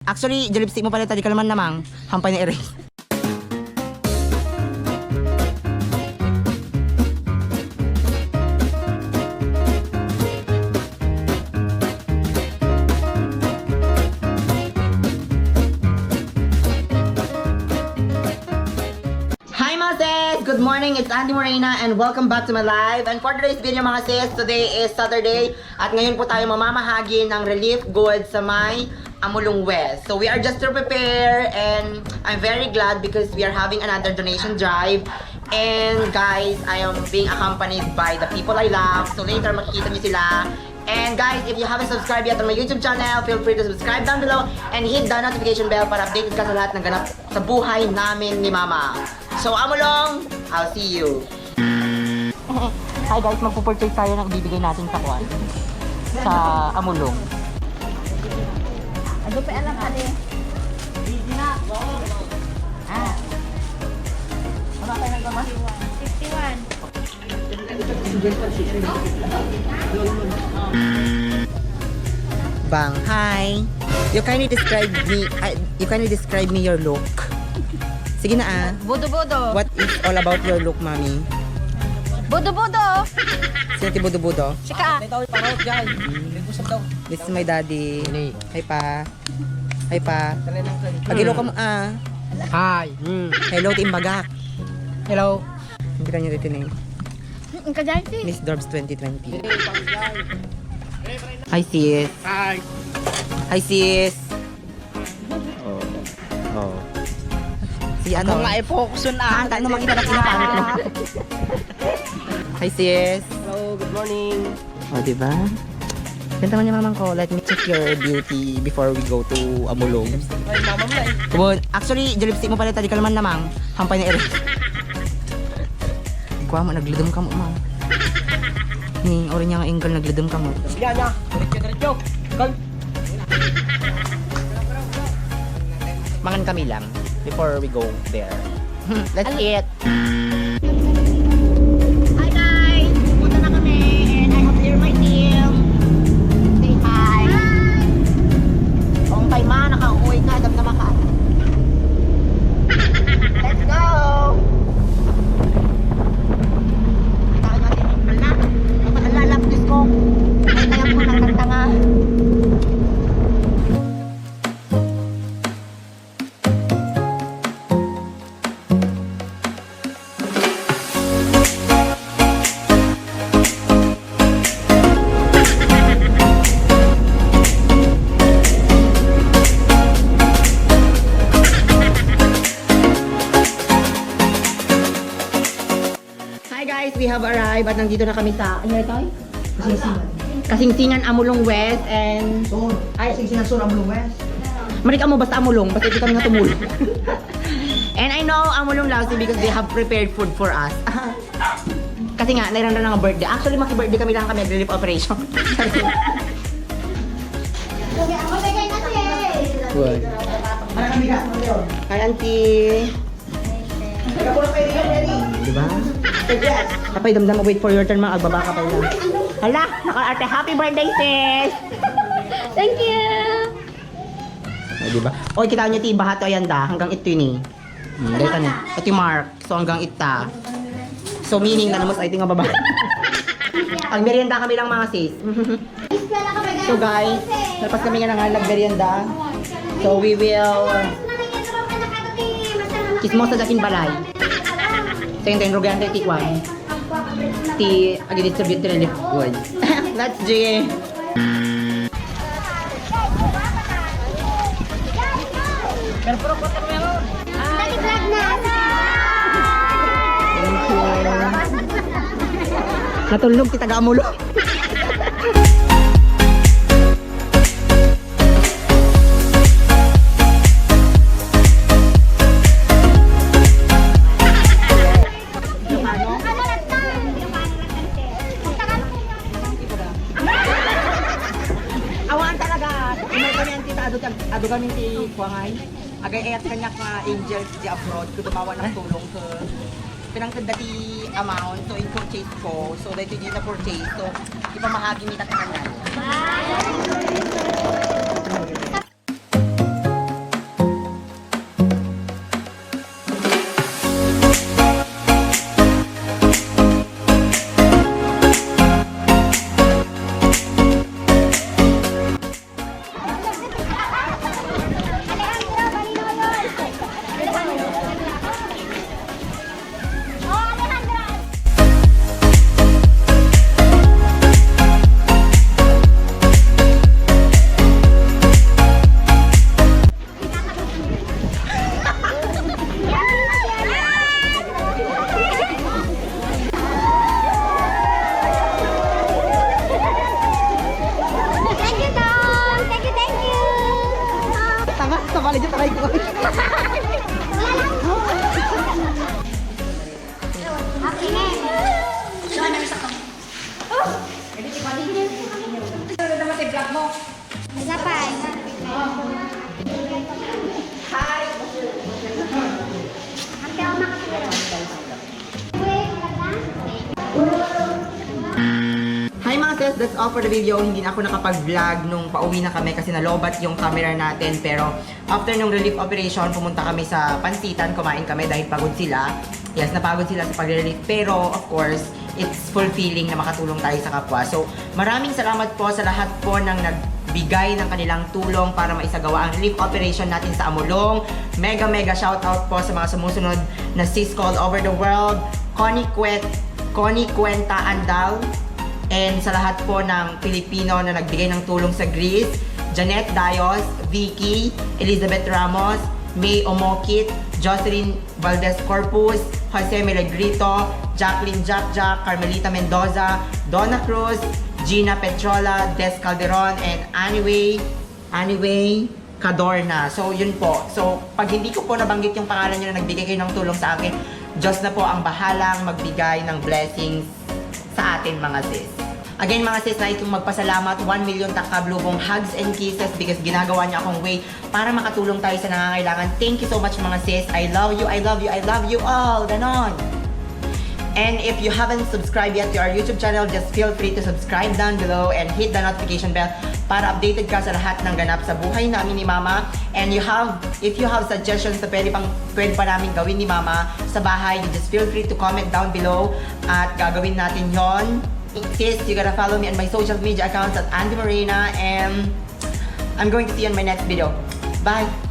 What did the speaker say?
Actually, jalipstick mo pala tadi ka naman namang. Hampay na erase. Hi mga sis! Good morning! It's Andy Morena and welcome back to my live. And for today's video mga sis, today is Saturday at ngayon po tayo mamamahagi ng relief goods sa may Amulung West. So we are just to prepare and I'm very glad because we are having another donation drive. And guys, I am being accompanied by the people I love. So later makikita niyo sila. And guys, if you haven't subscribed yet on my YouTube channel, feel free to subscribe down below and hit the notification bell para updated ka sa lahat ng ganap sa buhay namin ni Mama. So Amulong, I'll see you. Hi guys, magpo-purchase tayo ng ibibigay natin sa kwan. Sa Amulung. Ano pa alam ali? Busy na. Ah. Ano tayo nang gamas? 51. Bang, hi. You kindly describe me your look. Sige na ah. Budo-budo. What is all about your look, Mami? Budo-budo. Sino ti budo-budo? Sika. This is my daddy. Hi pa. Hi pa. Pagilo ka mo ah. Hi. Hello, Timbagak. Hello. Hindi ka nyo titinay. Ang kaganti. Miss Dorbs 2020. Hi sis. Hi. Hi sis. Oh. Si ano? Mga i-focus na. Tayo na makita na kinapangit mo. Hi sis. Hello, good morning. O, diba? Ganda man yung mamang ko. Let me check your beauty before we go to Amulung. Ay, mama mo na eh. Well, actually, jalipstick mo pala tadi ka naman namang. Hampay na erase. Kuha mo, nagludom ka mo, ma. Ni, ori niya nga enggal, nagludom ka mo. Sige na. Diretso. Gal. Mangan kami lang before we go there. Let's eat. Hi guys. Pupunta na kami and I have here my team. Say hi. Hi. Kung kay ma, nakauwi ka, dam na maka. Let's go. Ikaw na tinipol na. Napakalapis ko. Ay kaya mo ng tanga. Hi guys, we have arrived at nandito na kami sa, ano ito? Kasingsingan Amulung West and... Ay, Kasingsingan Sur, Amulung West. Marika mo basta Amulung, basta hindi kami nga tumulong. And I know Amulung loves it because they have prepared food for us. Kasi nga, nairanda na nga birthday. Actually, maki-birthday kami lang kami, relief operation. Good. Hi, auntie. Diba? Kapay damdam, wait for your turn, mga agbaba ka pa lang. Hala, naka-arte. Happy birthday, sis! Thank you. Ay, diba? Oy, kita nyo ti, bahat o yanda. Hanggang ito yun eh. Dahil ka ito yung mark. So, hanggang ita. So, meaning na naman sa ito nga baba. Ang merienda kami lang mga sis. So, guys, nalpas kami nga ng nag-merienda. So, we will kismo sa dating balay. So, yung rogante tikwan. Ti, agi-distribute to relief goods. Let's do it. Pero ko ito meron. Dali vlog na. Thank you. Natulog ti taga-Amulong. Awan talaga. Umay kami ang tita ado kami ti Kuangay. Agay ayat kanya ka angels di abroad ko tumawa ng tulong ko. Pinangkad dati amount so in purchase ko. So dito din na purchase. So ipamahagi ni tatanan. Angas sa balik yung taray ko. Happy na. So, ano sa kamo? Ano naman yung vlog mo? Isa pa. Hi! Ate, ako makakita. Hi mga sis, that's all for the video. Hindi na ako nakapag-vlog nung pauwi na kami kasi nalobat yung camera natin. Pero after nung relief operation, pumunta kami sa Pansitan, kumain kami dahil pagod sila. Yes, napagod sila sa pag-relief. Pero of course, it's fulfilling na makatulong tayo sa kapwa. So maraming salamat po sa lahat po ng nagbigay ng kanilang tulong para maisagawa ang relief operation natin sa Amulung. Mega shoutout po sa mga sumusunod na sis all over the world. Connie Cuenta Andal. And sa lahat po ng Pilipino na nagbigay ng tulong sa Greece, Janet Dayos, Vicky, Elizabeth Ramos, May Omokit, Jocelyn Valdez Corpus, Jose Milagrito, Jacqueline Jack, Carmelita Mendoza, Donna Cruz, Gina Petrola, Des Calderon, and Anyway Cadorna. So yun po. So pag hindi ko po nabanggit yung pangalan nyo na nagbigay kayo ng tulong sa akin, Diyos na po ang bahalang magbigay ng blessings sa atin mga sis. Again mga sis, nais kong magpasalamat 1 million takablubong hugs and kisses because ginagawa niya akong way para makatulong tayo sa nangangailangan. Thank you so much mga sis. I love you all. Ganon. And if you haven't subscribed yet to our YouTube channel, just feel free to subscribe down below and hit the notification bell para updated ka sa lahat ng ganap sa buhay namin ni Mama. And if you have suggestions na pwede pa namin gawin ni Mama sa bahay, you just feel free to comment down below at gagawin natin yon. Sis, you gotta follow me on my social media accounts at Andy Marina, and I'm going to see you in my next video. Bye!